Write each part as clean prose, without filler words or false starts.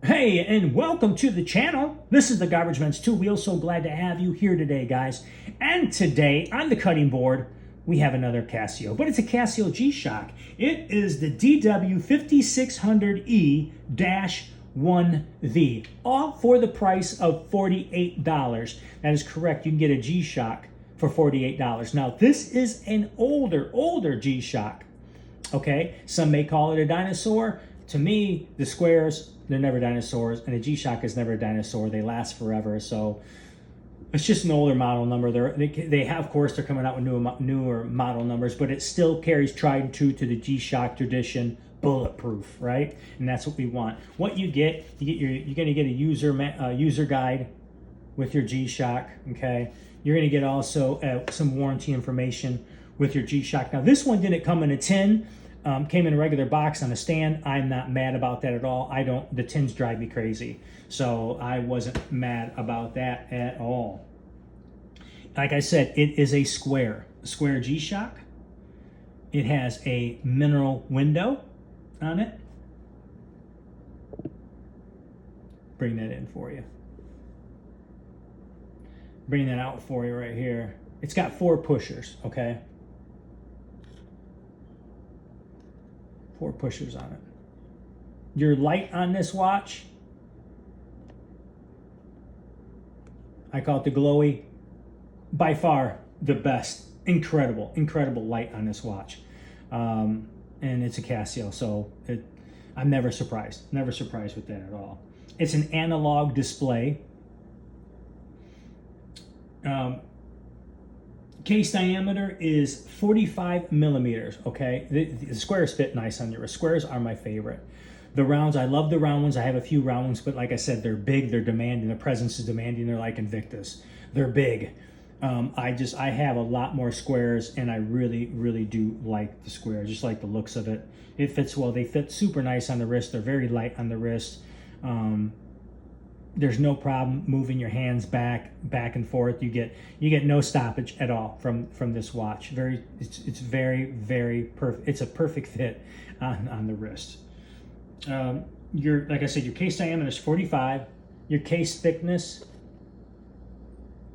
Hey, and welcome to the channel. This is the Garbage Man's Two Wheels. So glad to have you here today, guys. And today on the cutting board, we have another Casio, but it's a Casio G-Shock. It is the DW5600E-1V, all for the price of $48. That is correct. You can get a G-Shock for $48. Now, this is an older G-Shock. Okay, some may call it a dinosaur. To me, the squares, they're never dinosaurs, and a G-Shock is never a dinosaur. They last forever, so it's just an older model number. They have, of course, they're coming out with newer model numbers, but it still carries tried and true to the G-Shock tradition, bulletproof, right? And that's what we want. What you're going to get a user guide with your G-Shock. Okay, you're going to get also some warranty information with your G-Shock. Now, this one didn't come in a tin. Came in a regular box on a stand. I'm not mad about that at all. The tins drive me crazy. So I wasn't mad about that at all. Like I said, it is a square G-Shock. It has a mineral window on it. Bring that in for you. Bring that out for you right here. It's got 4 pushers, okay? 4 pushers on it. Your light on this watch, I call it the glowy, by far the best. Incredible light on this watch. And it's a Casio, so I'm never surprised with that at all. It's an analog display. Case diameter is 45 millimeters, okay? The squares fit nice on your wrist. Squares are my favorite. The rounds, I love the round ones. I have a few round ones, but like I said, they're big, they're demanding. The presence is demanding. They're like Invictus. They're big. I have a lot more squares, and I really do like the squares. Just like the looks of it. It fits well. They fit super nice on the wrist. They're very light on the wrist. There's no problem moving your hands back and forth. You get no stoppage at all from this watch. It's very perfect. It's a perfect fit on the wrist. Like I said, your case diameter is 45. Your case thickness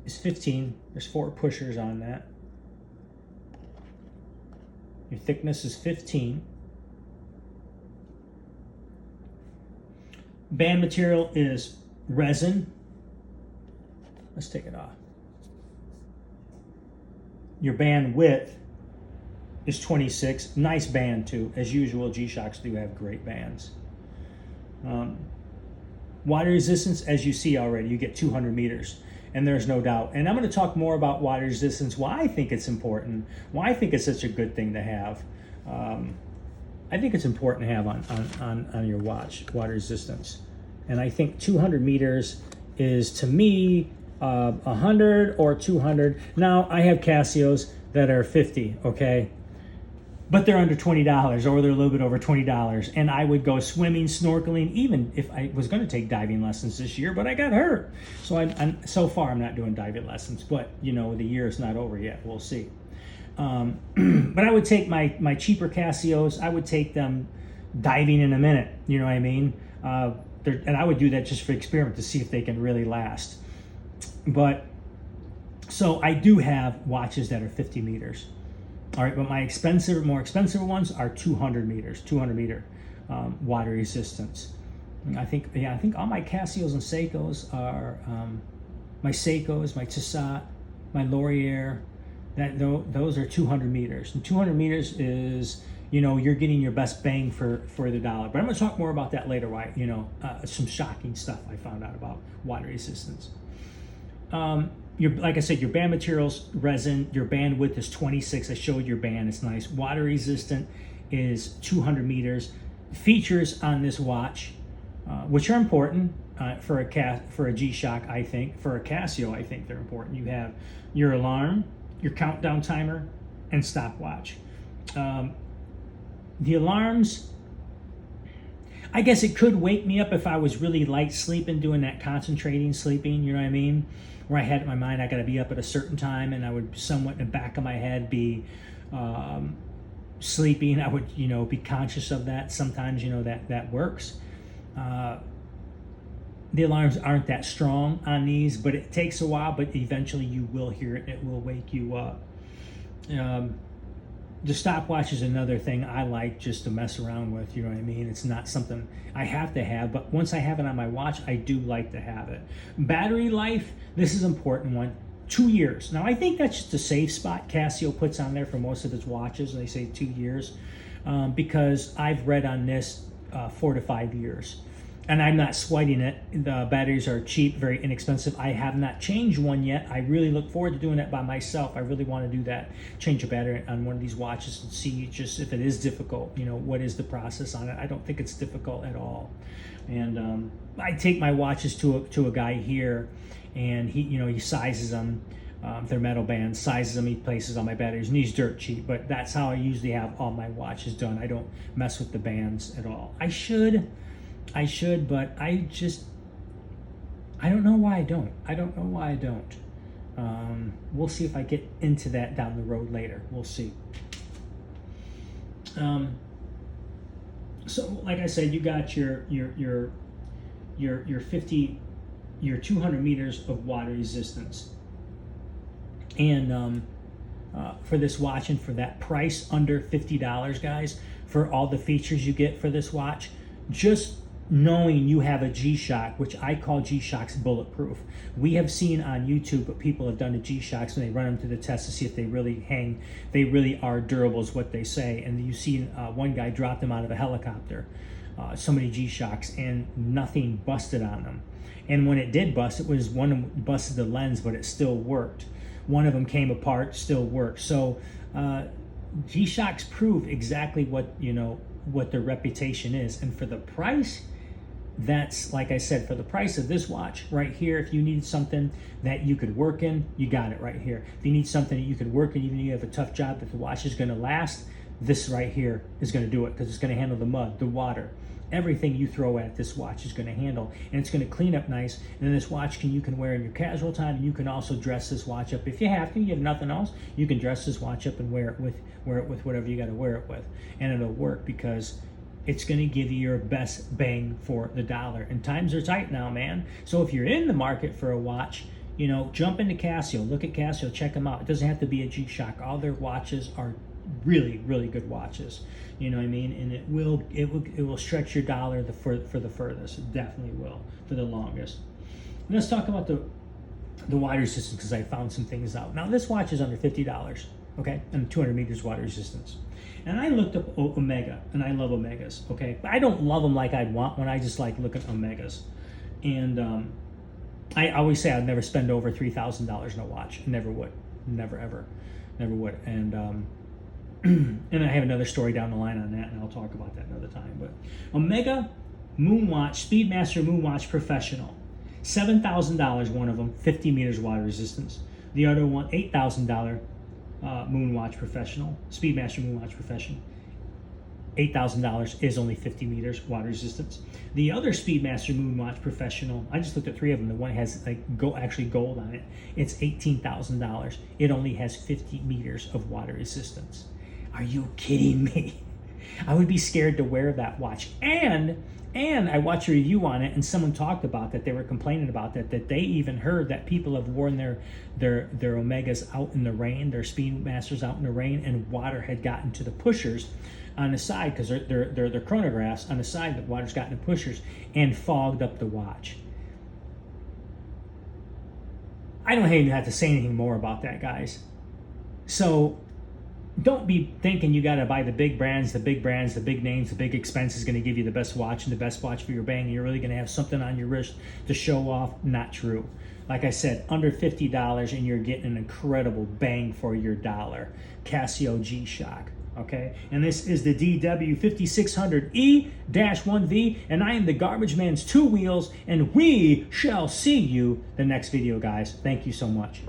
is 15. There's 4 pushers on that. Your thickness is 15. Band material is resin. Let's take it off. Your band width is 26. Nice band too. As usual, G-Shocks do have great bands. Water resistance, as you see already, you get 200 meters. And there's no doubt. And I'm going to talk more about water resistance, why I think it's important, why I think it's such a good thing to have. I think it's important to have on your watch, water resistance. And I think 200 meters is, to me, 100 or 200. Now, I have Casios that are 50, okay? But they're under $20, or they're a little bit over $20. And I would go swimming, snorkeling, even if I was going to take diving lessons this year, but I got hurt. So so far, I'm not doing diving lessons. But, you know, the year is not over yet. We'll see. But I would take my cheaper Casios. I would take them diving in a minute. You know what I mean? And I would do that just for experiment to see if they can really last. But so I do have watches that are 50 meters. All right, but my more expensive ones are 200 meters, 200 meter water resistance. I think all my Casios and Seikos are my Seikos, my Tissot, my Laurier. Those are 200 meters. And 200 meters is, you know, you're getting your best bang for the dollar. But I'm going to talk more about that later. Why, you know, some shocking stuff I found out about water resistance. Like I said, your band materials, resin. Your band width is 26. I showed your band. It's nice. Water resistant is 200 meters. Features on this watch, which are important for a G-Shock, I think. For a Casio, I think they're important. You have your alarm, your countdown timer, and stopwatch. The alarms, I guess it could wake me up if I was really light sleeping, doing that concentrating sleeping, you know what I mean? Where I had in my mind I got to be up at a certain time, and I would somewhat in the back of my head be sleeping. I would, you know, be conscious of that. Sometimes, you know, that works. The alarms aren't that strong on these, but it takes a while, but eventually you will hear it and it will wake you up. The stopwatch is another thing I like just to mess around with, you know what I mean? It's not something I have to have, but once I have it on my watch, I do like to have it. Battery life, this is an important one. 2 years. Now, I think that's just a safe spot Casio puts on there for most of its watches. They say 2 years because I've read on this 4 to 5 years. And I'm not sweating it. The batteries are cheap, very inexpensive. I have not changed one yet. I really look forward to doing that by myself. I really want to do that, change a battery on one of these watches and see just if it is difficult, you know, what is the process on it. I don't think it's difficult at all. And I take my watches to a guy here, and he sizes them. They're metal bands, sizes them, he places on my batteries, and he's dirt cheap, but that's how I usually have all my watches done. I don't mess with the bands at all. I should, but I don't know why I don't. We'll see if I get into that down the road later. We'll see. So like I said, you got your 200 meters of water resistance. And for this watch and for that price under $50, guys, for all the features you get for this watch, just knowing you have a G-Shock, which I call G-Shocks bulletproof. We have seen on YouTube what people have done to G-Shocks when they run them to the test to see if they really hang, they really are durable is what they say. And you see one guy drop them out of a helicopter, so many G-Shocks, and nothing busted on them. And when it did bust, it was one of them busted the lens, but it still worked. One of them came apart, still worked. So G-Shocks prove exactly what their reputation is. And for the price, that's, like I said, for the price of this watch right here, if you need something that you could work in, you got it right here. If you need something that you could work in, even if you have a tough job that the watch is going to last, this right here is going to do it, because it's going to handle the mud, the water. Everything you throw at this watch is going to handle, and it's going to clean up nice. And then this watch you can wear in your casual time, and you can also dress this watch up if you have to. You have nothing else, you can dress this watch up and wear it with whatever you got to wear it with, and it'll work because it's going to give you your best bang for the dollar. And times are tight now, man. So if you're in the market for a watch, jump into Casio. Look at Casio, check them out. It doesn't have to be a G-Shock. All their watches are really, really good watches. You know what I mean? And it will stretch your dollar for the furthest. It definitely will for the longest. And let's talk about the water resistance, because I found some things out. Now this watch is under $50, okay, and 200 meters water resistance. And I looked up Omega, and I love Omegas, okay? But I don't love them like I'd want one. I just like looking at Omegas. And I always say I'd never spend over $3,000 in a watch. Never would. Never, ever. Never would. And and I have another story down the line on that, and I'll talk about that another time. But Omega Moonwatch, Speedmaster Moonwatch Professional, $7,000, one of them, 50 meters water resistance. The other one, $8,000 Moonwatch Professional, Speedmaster Moonwatch Professional. $8,000 is only 50 meters water resistance. The other Speedmaster Moonwatch Professional, I just looked at 3 of them. The one has actually gold on it. It's $18,000. It only has 50 meters of water resistance. Are you kidding me? I would be scared to wear that watch. And I watched a review on it, and someone talked about that. They were complaining about that they even heard that people have worn their Omegas out in the rain, their Speedmasters out in the rain, and water had gotten to the pushers on the side, because they're chronographs on the side, that water's gotten to pushers and fogged up the watch. I don't even have to say anything more about that, guys. So don't be thinking you got to buy the big brands, the big names, the big expense is going to give you the best watch and the best watch for your bang. You're really going to have something on your wrist to show off. Not true. Like I said, under $50, and you're getting an incredible bang for your dollar. Casio G-Shock. Okay, and this is the DW5600E-1V, and I am the Garbage Man's 2 Wheels, and we shall see you the next video, guys. Thank you so much.